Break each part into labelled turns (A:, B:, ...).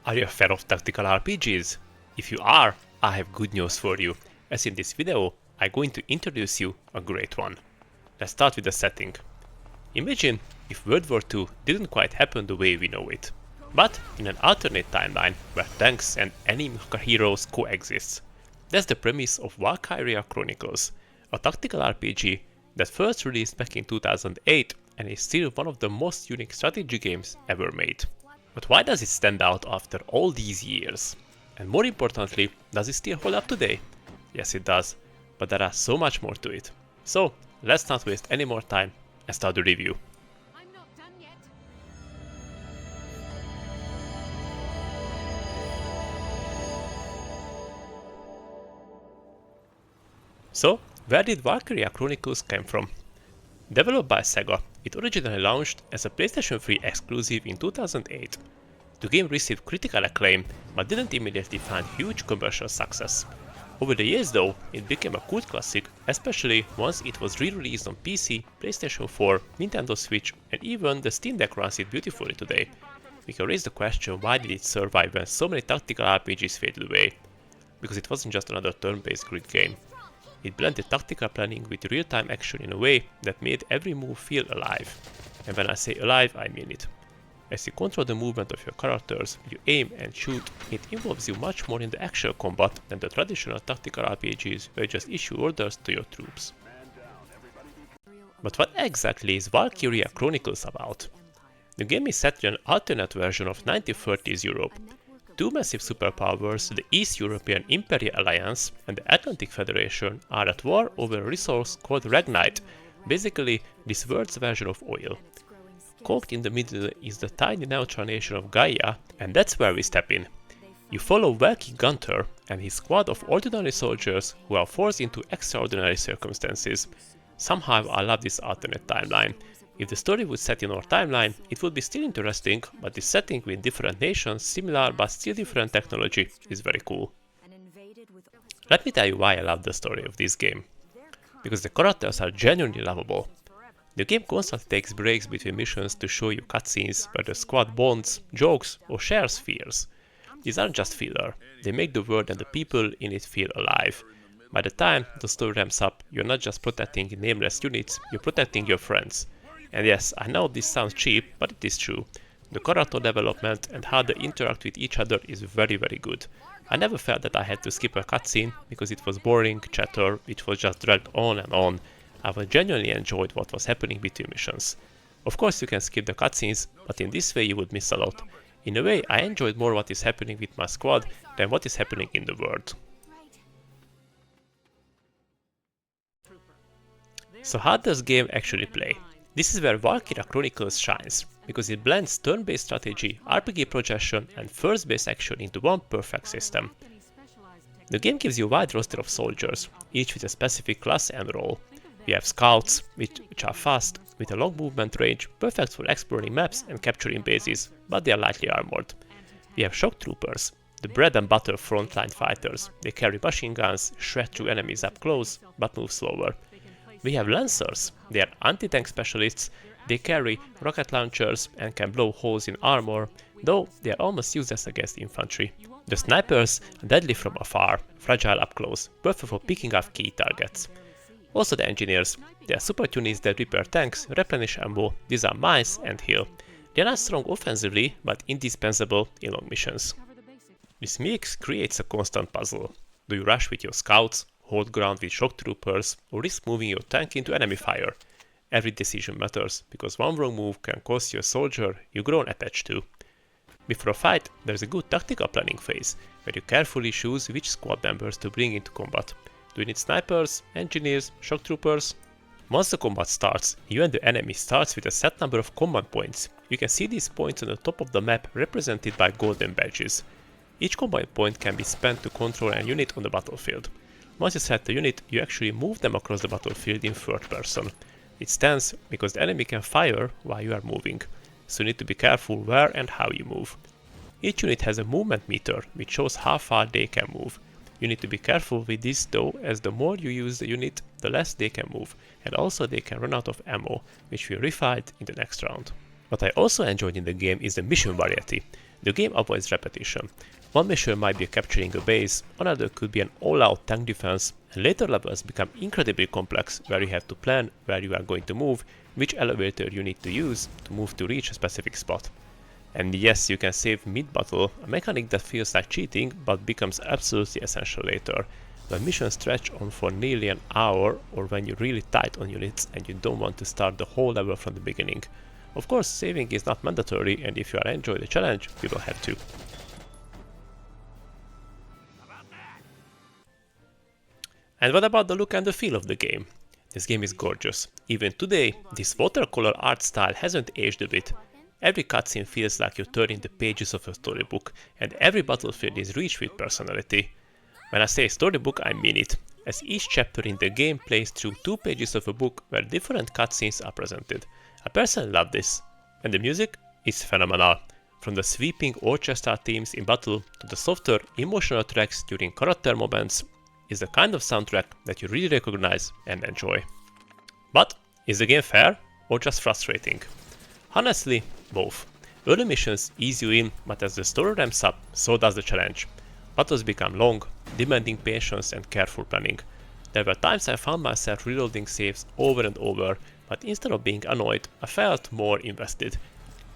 A: Are you a fan of tactical RPGs? If you are, I have good news for you, as in this video I'm going to introduce you a great one. Let's start with the setting. Imagine if World War II didn't quite happen the way we know it, but in an alternate timeline where tanks and enemy heroes coexist. That's the premise of Valkyria Chronicles, a tactical RPG that first released back in 2008 and is still one of the most unique strategy games ever made. But why does it stand out after all these years? And more importantly, does it still hold up today? Yes, it does, but there are so much more to it. So, let's not waste any more time and start the review.
B: I'm not done yet.
A: So, where did Valkyria Chronicles come from? Developed by SEGA, it originally launched as a PlayStation 3 exclusive in 2008. The game received critical acclaim, but didn't immediately find huge commercial success. Over the years though, it became a cult classic, especially once it was re-released on PC, PlayStation 4, Nintendo Switch, and even the Steam Deck runs it beautifully today. We can raise the question, why did it survive when so many tactical RPGs faded away? Because it wasn't just another turn-based grid game. It blended tactical planning with real-time action in a way that made every move feel alive. And when I say alive, I mean it. As you control the movement of your characters, you aim and shoot, it involves you much more in the actual combat than the traditional tactical RPGs where you just issue orders to your troops. But what exactly is Valkyria Chronicles about? The game is set in an alternate version of 1930s Europe. Two massive superpowers, the East European Imperial Alliance and the Atlantic Federation, are at war over a resource called Ragnite, basically this world's version of oil. Cloaked in the middle is the tiny neutral nation of Gallia, and that's where we step in. You follow Valky Gunter and his squad of ordinary soldiers who are forced into extraordinary circumstances. Somehow I love this alternate timeline. If the story would set in our timeline, it would be still interesting, but the setting with different nations, similar but still different technology, is very cool. Let me tell you why I love the story of this game. Because the characters are genuinely lovable. The game constantly takes breaks between missions to show you cutscenes where the squad bonds, jokes, or shares fears. These aren't just filler, they make the world and the people in it feel alive. By the time the story ramps up, you're not just protecting nameless units, you're protecting your friends. And yes, I know this sounds cheap, but it is true. The character development and how they interact with each other is very good. I never felt that I had to skip a cutscene because it was boring chatter which was just dragged on and on. I genuinely enjoyed what was happening between missions. Of course you can skip the cutscenes, but in this way you would miss a lot. In a way, I enjoyed more what is happening with my squad than what is happening in the world. So how does game actually play? This is where Valkyria Chronicles shines, because it blends turn-based strategy, RPG progression and first-based action into one perfect system. The game gives you a wide roster of soldiers, each with a specific class and role. We have scouts, which are fast, with a long movement range, perfect for exploring maps and capturing bases, but they are lightly armored. We have shock troopers, the bread and butter frontline fighters. They carry machine guns, shred through enemies up close, but move slower. We have lancers, they are anti-tank specialists. They carry rocket launchers and can blow holes in armor, though they are almost useless against infantry. The snipers are deadly from afar, fragile up close, perfect for picking off key targets. Also the engineers, they are super units that repair tanks, replenish ammo, disarm mines and heal. They are not strong offensively, but indispensable in long missions. This mix creates a constant puzzle. Do you rush with your scouts, hold ground with shock troopers, or risk moving your tank into enemy fire? Every decision matters, because one wrong move can cost you a soldier you've grown attached to. Before a fight, there's a good tactical planning phase, where you carefully choose which squad members to bring into combat. Do you need snipers, engineers, shock troopers? Once the combat starts, you and the enemy starts with a set number of command points. You can see these points on the top of the map represented by golden badges. Each combine point can be spent to control a unit on the battlefield. Once you set the unit, you actually move them across the battlefield in third person. It stands because the enemy can fire while you are moving, so you need to be careful where and how you move. Each unit has a movement meter which shows how far they can move. You need to be careful with this though, as the more you use the unit, the less they can move, and also they can run out of ammo, which we refight in the next round. What I also enjoyed in the game is the mission variety. The game avoids repetition. One mission might be capturing a base, another could be an all-out tank defense, and later levels become incredibly complex where you have to plan where you are going to move, which elevator you need to use to move to reach a specific spot. And yes, you can save mid-battle, a mechanic that feels like cheating but becomes absolutely essential later, when missions stretch on for nearly an hour or when you're really tight on units and you don't want to start the whole level from the beginning. Of course, saving is not mandatory, and if you are enjoying the challenge, you don't have to. And what about the look and the feel of the game? This game is gorgeous. Even today, this watercolor art style hasn't aged a bit. Every cutscene feels like you're turning the pages of a storybook, and every battlefield is rich with personality. When I say storybook, I mean it, as each chapter in the game plays through 2 pages of a book where different cutscenes are presented. I personally love this, and the music is phenomenal. From the sweeping orchestra themes in battle to the softer, emotional tracks during character moments, is the kind of soundtrack that you really recognize and enjoy. But is the game fair or just frustrating? Honestly, both. Early missions ease you in, but as the story ramps up, so does the challenge. Battles become long, demanding patience and careful planning. There were times I found myself reloading saves over and over, but instead of being annoyed, I felt more invested.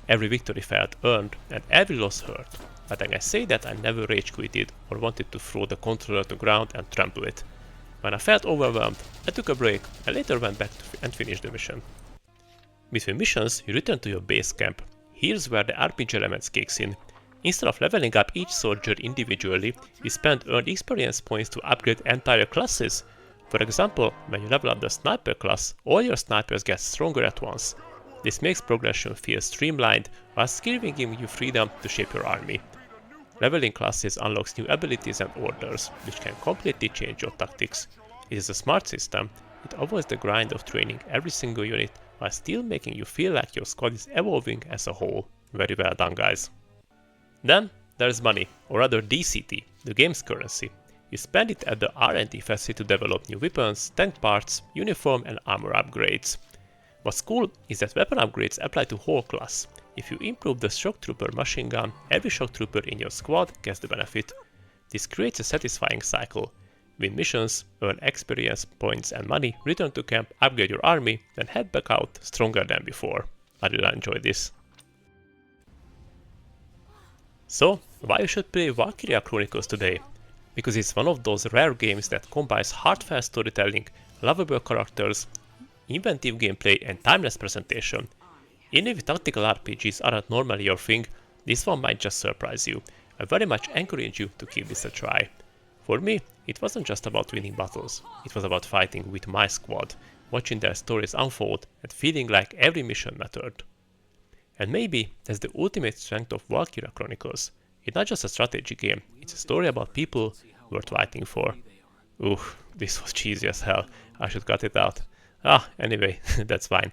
A: Every victory felt earned, and every loss hurt. But I can say that I never rage quitted or wanted to throw the controller to the ground and trample it. When I felt overwhelmed, I took a break and later went back and finished the mission. Between missions, you return to your base camp. Here's where the RPG elements kicks in. Instead of leveling up each soldier individually, you spend earned experience points to upgrade entire classes. For example, when you level up the sniper class, all your snipers get stronger at once. This makes progression feel streamlined, whilst giving you freedom to shape your army. Leveling classes unlocks new abilities and orders, which can completely change your tactics. It is a smart system. It avoids the grind of training every single unit, while still making you feel like your squad is evolving as a whole. Very well done, guys. Then there's money, or rather DCT, the game's currency. You spend it at the R&D facility to develop new weapons, tank parts, uniform and armor upgrades. What's cool is that weapon upgrades apply to whole class. If you improve the shock trooper machine gun, every shock trooper in your squad gets the benefit. This creates a satisfying cycle. Win missions, earn experience, points and money, return to camp, upgrade your army, then head back out stronger than before. I really enjoy this. So, why you should play Valkyria Chronicles today? Because it's one of those rare games that combines heartfelt storytelling, lovable characters, inventive gameplay and timeless presentation. Even if tactical RPGs aren't normally your thing, this one might just surprise you. I very much encourage you to give this a try. For me, it wasn't just about winning battles, it was about fighting with my squad, watching their stories unfold and feeling like every mission mattered. And maybe that's the ultimate strength of Valkyria Chronicles. It's not just a strategy game, it's a story about people worth fighting for. Ooh, this was cheesy as hell, I should cut it out. Anyway, that's fine.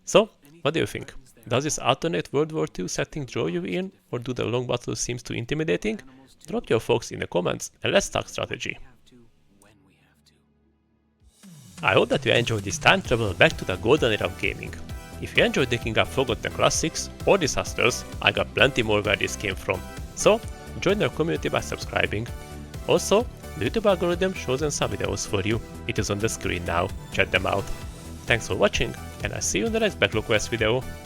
A: So, what do you think? Does this alternate World War II setting draw you in, or do the long battles seem too intimidating? Drop your thoughts in the comments and let's talk strategy. I hope that you enjoyed this time travel back to the golden era of gaming. If you enjoyed digging up forgotten classics or disasters, I got plenty more where this came from. So, join our community by subscribing. Also, the YouTube algorithm shows some videos for you. It is on the screen now, check them out. Thanks for watching, and I'll see you in the next Backlog Quest video.